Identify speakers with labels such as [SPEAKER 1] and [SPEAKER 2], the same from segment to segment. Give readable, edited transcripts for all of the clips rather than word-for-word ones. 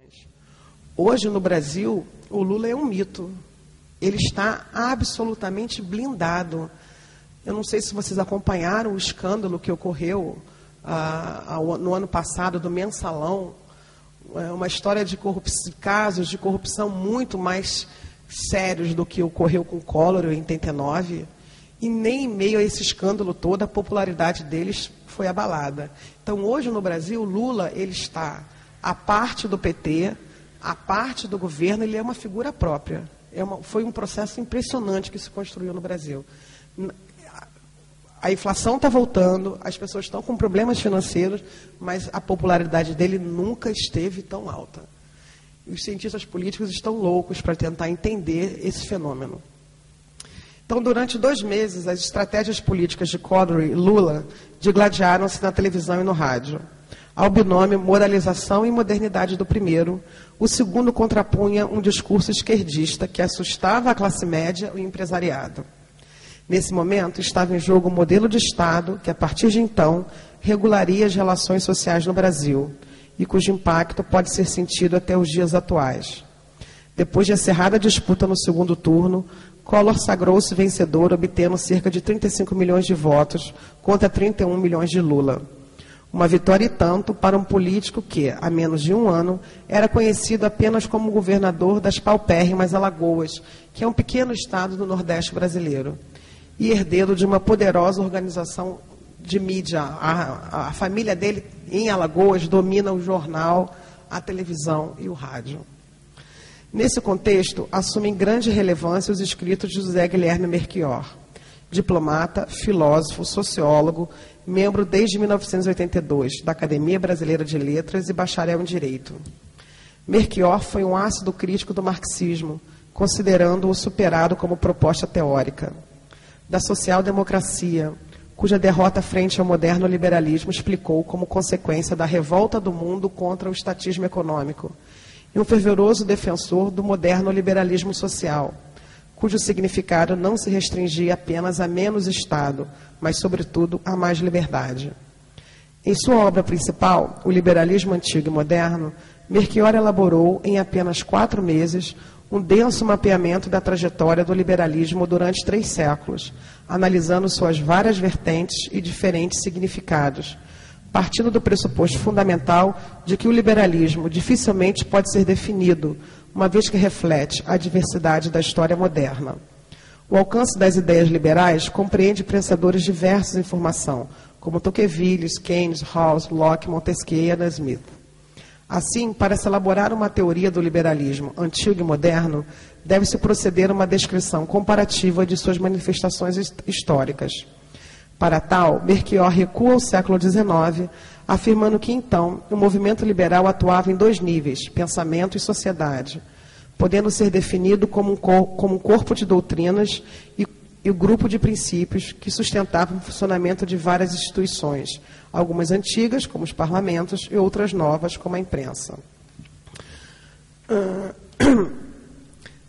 [SPEAKER 1] eleições. Hoje, no Brasil, o Lula é um mito. Ele está absolutamente blindado. Eu não sei se vocês acompanharam o escândalo que ocorreu no ano passado do Mensalão. É uma história de casos de corrupção muito mais sérios do que ocorreu com o Collor em 89. E nem em meio a esse escândalo todo, a popularidade deles foi abalada. Então, hoje no Brasil, o Lula ele está à parte do PT, à parte do governo, ele é uma figura própria. Foi um processo impressionante que se construiu no Brasil. A inflação está voltando, as pessoas estão com problemas financeiros, mas a popularidade dele nunca esteve tão alta. E os cientistas políticos estão loucos para tentar entender esse fenômeno. Então, durante 2 meses, as estratégias políticas de Collor e Lula digladiaram-se na televisão e no rádio. Ao binômio moralização e modernidade do primeiro, o segundo contrapunha um discurso esquerdista que assustava a classe média e o empresariado. Nesse momento, estava em jogo o modelo de Estado que, a partir de então, regularia as relações sociais no Brasil e cujo impacto pode ser sentido até os dias atuais. Depois de acirrada disputa no segundo turno, Collor sagrou-se vencedor, obtendo cerca de 35 milhões de votos contra 31 milhões de Lula. Uma vitória e tanto para um político que, há menos de um ano, era conhecido apenas como governador das paupérrimas Alagoas, que é um pequeno estado do Nordeste brasileiro, e herdeiro de uma poderosa organização de mídia. A família dele, em Alagoas, domina o jornal, a televisão e o rádio. Nesse contexto, assumem grande relevância os escritos de José Guilherme Melchior, diplomata, filósofo, sociólogo, membro desde 1982 da Academia Brasileira de Letras e bacharel em Direito. Melchior foi um ácido crítico do marxismo, considerando-o superado como proposta teórica. Da social-democracia, cuja derrota frente ao moderno liberalismo explicou como consequência da revolta do mundo contra o estatismo econômico, e um fervoroso defensor do moderno liberalismo social, cujo significado não se restringia apenas a menos Estado, mas, sobretudo, a mais liberdade. Em sua obra principal, O Liberalismo Antigo e Moderno, Melchior elaborou, em apenas 4 meses, um denso mapeamento da trajetória do liberalismo durante 3 séculos, analisando suas várias vertentes e diferentes significados, partindo do pressuposto fundamental de que o liberalismo dificilmente pode ser definido, uma vez que reflete a diversidade da história moderna. O alcance das ideias liberais compreende pensadores diversos em formação, como Tocqueville, Keynes, Rawls, Locke, Montesquieu e Adam Smith. Assim, para se elaborar uma teoria do liberalismo antigo e moderno, deve-se proceder a uma descrição comparativa de suas manifestações históricas. Para tal, Melchior recua ao século XIX, afirmando que, então, o movimento liberal atuava em 2 níveis, pensamento e sociedade, podendo ser definido como um corpo de doutrinas e o grupo de princípios que sustentavam o funcionamento de várias instituições, algumas antigas, como os parlamentos, e outras novas, como a imprensa.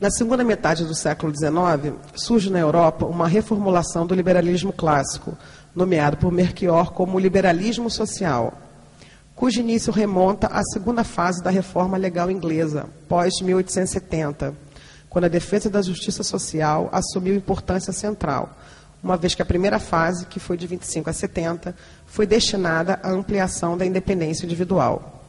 [SPEAKER 1] Na segunda metade do século XIX, surge na Europa uma reformulação do liberalismo clássico, nomeado por Melchior como o liberalismo social, cujo início remonta à segunda fase da reforma legal inglesa, pós-1870, quando a defesa da justiça social assumiu importância central, uma vez que a primeira fase, que foi de 25 a 70, foi destinada à ampliação da independência individual.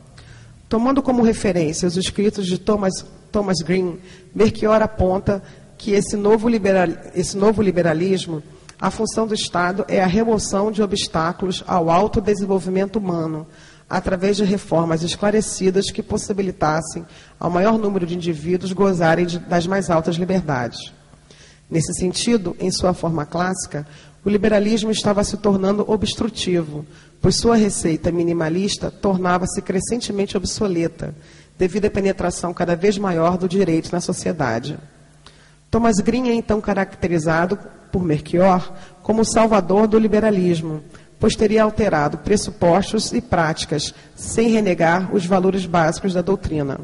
[SPEAKER 1] Tomando como referência os escritos de Thomas Green, Melchior aponta que esse novo liberalismo, a função do Estado é a remoção de obstáculos ao autodesenvolvimento humano, através de reformas esclarecidas que possibilitassem ao maior número de indivíduos gozarem das mais altas liberdades. Nesse sentido, em sua forma clássica, o liberalismo estava se tornando obstrutivo, pois sua receita minimalista tornava-se crescentemente obsoleta, devido à penetração cada vez maior do direito na sociedade. Thomas Green é então caracterizado por Melchior como o salvador do liberalismo, pois teria alterado pressupostos e práticas, sem renegar os valores básicos da doutrina.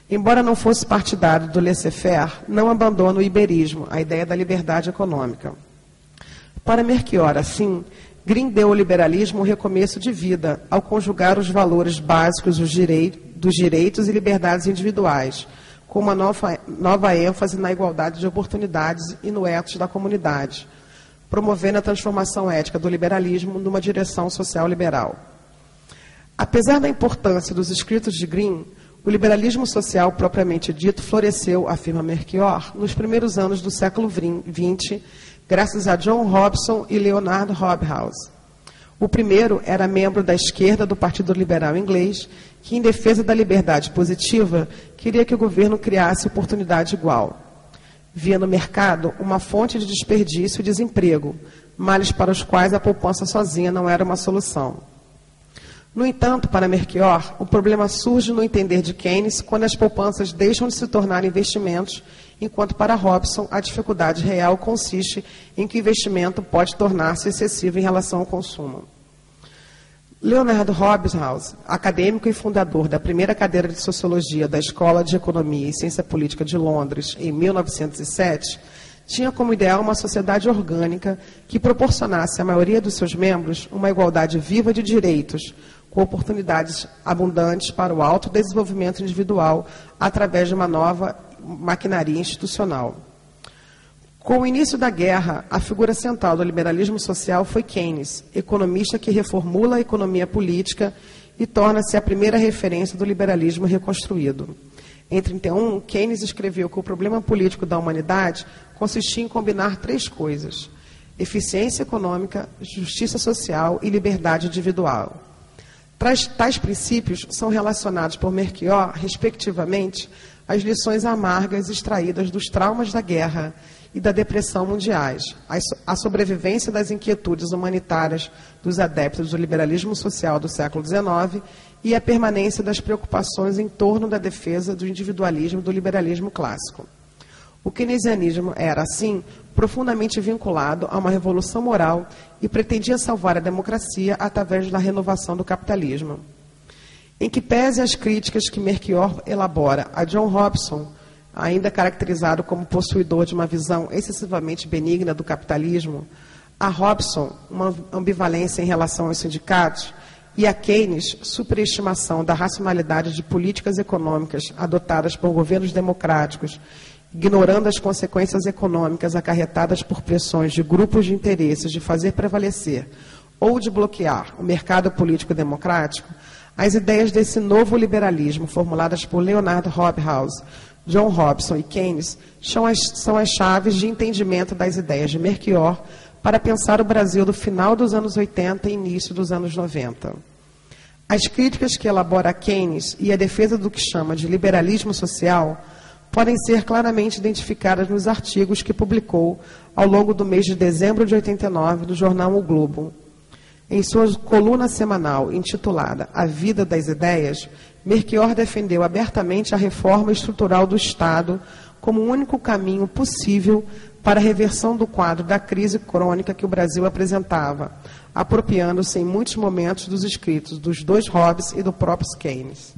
[SPEAKER 1] Embora não fosse partidário do laissez-faire, não abandona o iberismo, a ideia da liberdade econômica. Para Melchior, assim, Green deu ao liberalismo um recomeço de vida, ao conjugar os valores básicos dos direitos e liberdades individuais, com uma nova ênfase na igualdade de oportunidades e no ethos da comunidade, promovendo a transformação ética do liberalismo numa direção social liberal. Apesar da importância dos escritos de Green, o liberalismo social propriamente dito floresceu, afirma Melchior, nos primeiros anos do século XX, graças a John Robson e Leonard Hobhouse. O primeiro era membro da esquerda do Partido Liberal Inglês, que, em defesa da liberdade positiva, queria que o governo criasse oportunidade igual. Via no mercado uma fonte de desperdício e desemprego, males para os quais a poupança sozinha não era uma solução. No entanto, para Melchior, o problema surge no entender de Keynes quando as poupanças deixam de se tornar investimentos, enquanto para Robson a dificuldade real consiste em que o investimento pode tornar-se excessivo em relação ao consumo. Leonard Hobhouse, acadêmico e fundador da primeira cadeira de Sociologia da Escola de Economia e Ciência Política de Londres, em 1907, tinha como ideal uma sociedade orgânica que proporcionasse à maioria dos seus membros uma igualdade viva de direitos, com oportunidades abundantes para o autodesenvolvimento individual através de uma nova maquinaria institucional. Com o início da guerra, a figura central do liberalismo social foi Keynes, economista que reformula a economia política e torna-se a primeira referência do liberalismo reconstruído. Em 1931, Keynes escreveu que o problema político da humanidade consistia em combinar três coisas: eficiência econômica, justiça social e liberdade individual. Tais princípios são relacionados por Melchior, respectivamente, às lições amargas extraídas dos traumas da guerra e da depressão mundiais, a sobrevivência das inquietudes humanitárias dos adeptos do liberalismo social do século XIX e a permanência das preocupações em torno da defesa do individualismo do liberalismo clássico. O keynesianismo era, assim, profundamente vinculado a uma revolução moral e pretendia salvar a democracia através da renovação do capitalismo. Em que pese as críticas que Melchior elabora a John Robson, ainda caracterizado como possuidor de uma visão excessivamente benigna do capitalismo, a Robson, uma ambivalência em relação aos sindicatos, e a Keynes, superestimação da racionalidade de políticas econômicas adotadas por governos democráticos, ignorando as consequências econômicas acarretadas por pressões de grupos de interesses de fazer prevalecer ou de bloquear o mercado político democrático, as ideias desse novo liberalismo, formuladas por Leonard Hobhouse, John Robson e Keynes, são as chaves de entendimento das ideias de Melchior para pensar o Brasil do final dos anos 80 e início dos anos 90. As críticas que elabora Keynes e a defesa do que chama de liberalismo social podem ser claramente identificadas nos artigos que publicou ao longo do mês de dezembro de 89 do jornal O Globo. Em sua coluna semanal intitulada A Vida das Ideias, Melchior defendeu abertamente a reforma estrutural do Estado como o único caminho possível para a reversão do quadro da crise crônica que o Brasil apresentava, apropriando-se em muitos momentos dos escritos dos dois Hobbes e do próprio Keynes.